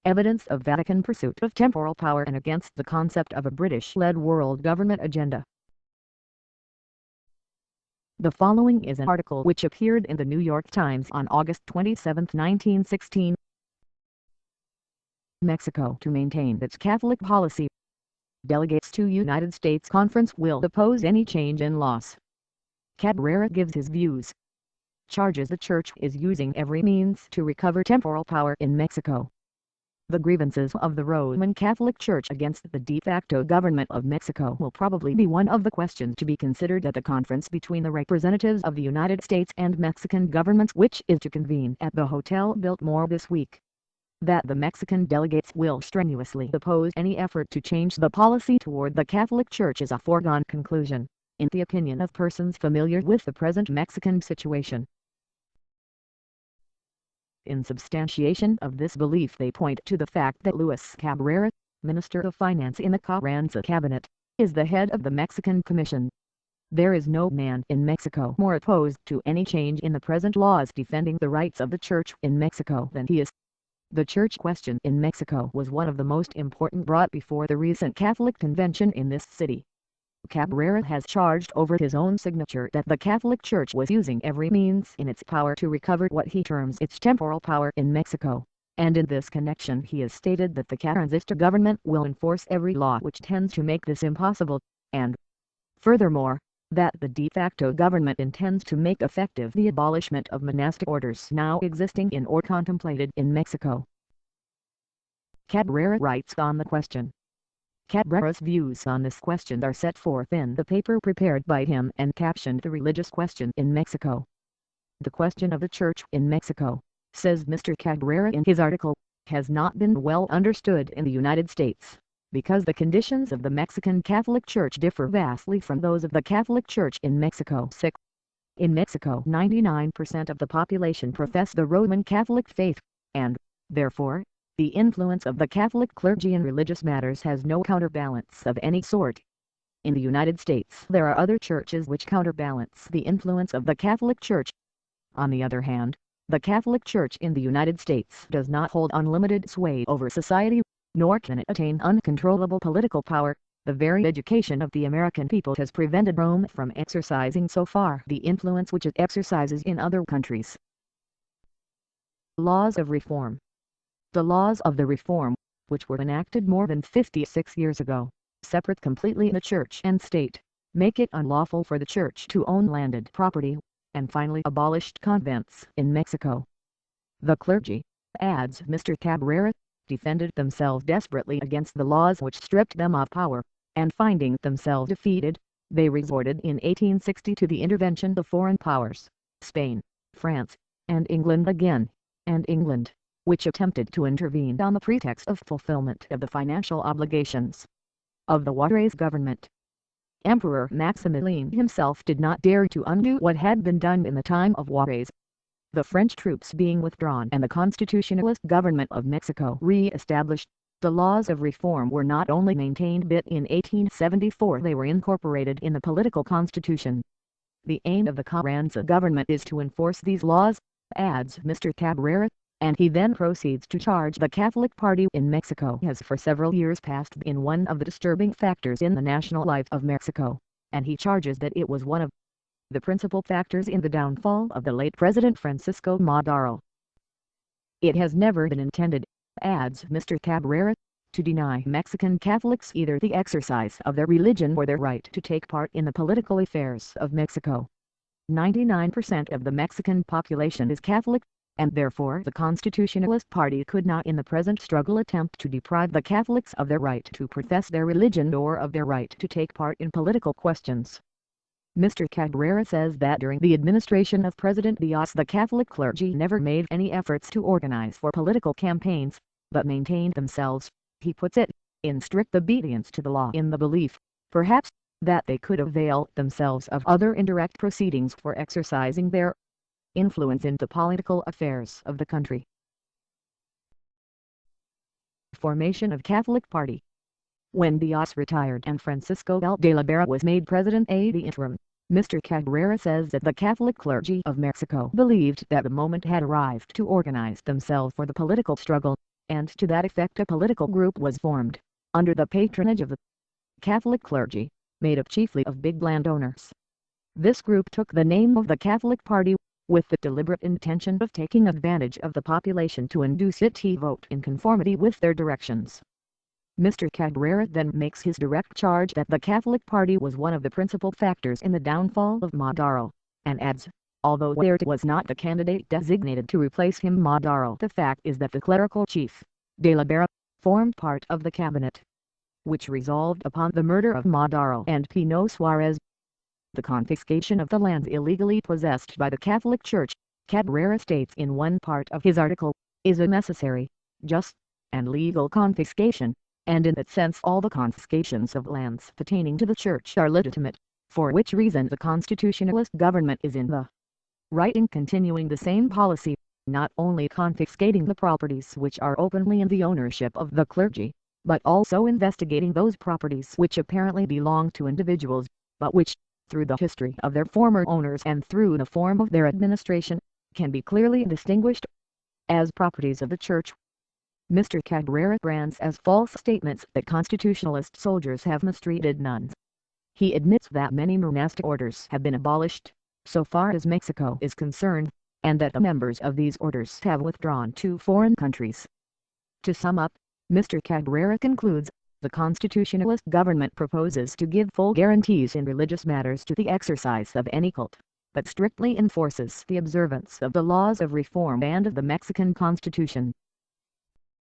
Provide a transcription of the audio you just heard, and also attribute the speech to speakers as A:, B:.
A: evidence of Vatican pursuit of temporal power and against the concept of a British-led world government agenda. The following is an article which appeared in the New York Times on August 27, 1916. Mexico to maintain its Catholic policy. Delegates to United States Conference will oppose any change in laws. Cabrera gives his views. Charges the Church is using every means to recover temporal power in Mexico. The grievances of the Roman Catholic Church against the de facto government of Mexico will probably be one of the questions to be considered at the conference between the representatives of the United States and Mexican governments, which is to convene at the Hotel Biltmore this week. That the Mexican delegates will strenuously oppose any effort to change the policy toward the Catholic Church is a foregone conclusion, in the opinion of persons familiar with the present Mexican situation. In substantiation of this belief, they point to the fact that Luis Cabrera, Minister of Finance in the Carranza cabinet, is the head of the Mexican Commission. There is no man in Mexico more opposed to any change in the present laws defending the rights of the Church in Mexico than he is. The church question in Mexico was one of the most important brought before the recent Catholic convention in this city. Cabrera has charged over his own signature that the Catholic Church was using every means in its power to recover what he terms its temporal power in Mexico, and in this connection he has stated that the Carrancista government will enforce every law which tends to make this impossible, and, furthermore, that the de facto government intends to make effective the abolishment of monastic orders now existing in or contemplated in Mexico. Cabrera writes on the question. Cabrera's views on this question are set forth in the paper prepared by him and captioned "The Religious Question in Mexico." The question of the Church in Mexico, says Mr. Cabrera in his article, has not been well understood in the United States, because the conditions of the Mexican Catholic Church differ vastly from those of the Catholic Church in Mexico. In Mexico, 99% of the population profess the Roman Catholic faith, and, therefore, the influence of the Catholic clergy in religious matters has no counterbalance of any sort. In the United States there are other churches which counterbalance the influence of the Catholic Church. On the other hand, the Catholic Church in the United States does not hold unlimited sway over society, nor can it attain uncontrollable political power. The very education of the American people has prevented Rome from exercising so far the influence which it exercises in other countries. Laws of Reform. The laws of the Reform, which were enacted more than 56 years ago, separate completely the Church and State, make it unlawful for the Church to own landed property, and finally abolished convents in Mexico. The clergy, adds Mr. Cabrera, defended themselves desperately against the laws which stripped them of power, and finding themselves defeated, they resorted in 1860 to the intervention of foreign powers, Spain, France, and England again, which attempted to intervene on the pretext of fulfillment of the financial obligations of the Juarez government. Emperor Maximilian himself did not dare to undo what had been done in the time of Juarez. The French troops being withdrawn and the constitutionalist government of Mexico re-established, the laws of reform were not only maintained but in 1874 they were incorporated in the political constitution. The aim of the Carranza government is to enforce these laws, adds Mr. Cabrera, and he then proceeds to charge the Catholic Party in Mexico has for several years past been one of the disturbing factors in the national life of Mexico, and he charges that it was one of the principal factors in the downfall of the late President Francisco Madero. It has never been intended, adds Mr. Cabrera, to deny Mexican Catholics either the exercise of their religion or their right to take part in the political affairs of Mexico. 99% of the Mexican population is Catholic, and therefore the Constitutionalist Party could not in the present struggle attempt to deprive the Catholics of their right to profess their religion or of their right to take part in political questions. Mr. Cabrera says that during the administration of President Diaz the Catholic clergy never made any efforts to organize for political campaigns, but maintained themselves, he puts it, in strict obedience to the law in the belief, perhaps, that they could avail themselves of other indirect proceedings for exercising their influence in the political affairs of the country. Formation of Catholic Party. When Diaz retired and Francisco L. de la Vera was made president ad interim, Mr. Cabrera says that the Catholic clergy of Mexico believed that the moment had arrived to organize themselves for the political struggle, and to that effect a political group was formed, under the patronage of the Catholic clergy, made up chiefly of big landowners. This group took the name of the Catholic Party, with the deliberate intention of taking advantage of the population to induce it to vote in conformity with their directions. Mr. Cabrera then makes his direct charge that the Catholic Party was one of the principal factors in the downfall of Maduro, and adds, although Huerta was not the candidate designated to replace him, Maduro, the fact is that the clerical chief, De la Vera, formed part of the cabinet, which resolved upon the murder of Maduro and Pino Suarez. The confiscation of the lands illegally possessed by the Catholic Church, Cabrera states in one part of his article, is a necessary, just, and legal confiscation, and in that sense all the confiscations of lands pertaining to the Church are legitimate, for which reason the constitutionalist government is in the right in continuing the same policy, not only confiscating the properties which are openly in the ownership of the clergy, but also investigating those properties which apparently belong to individuals, but which, through the history of their former owners and through the form of their administration, can be clearly distinguished as properties of the Church. Mr. Cabrera brands as false statements that constitutionalist soldiers have mistreated nuns. He admits that many monastic orders have been abolished, so far as Mexico is concerned, and that the members of these orders have withdrawn to foreign countries. To sum up, Mr. Cabrera concludes, the constitutionalist government proposes to give full guarantees in religious matters to the exercise of any cult, but strictly enforces the observance of the laws of reform and of the Mexican Constitution.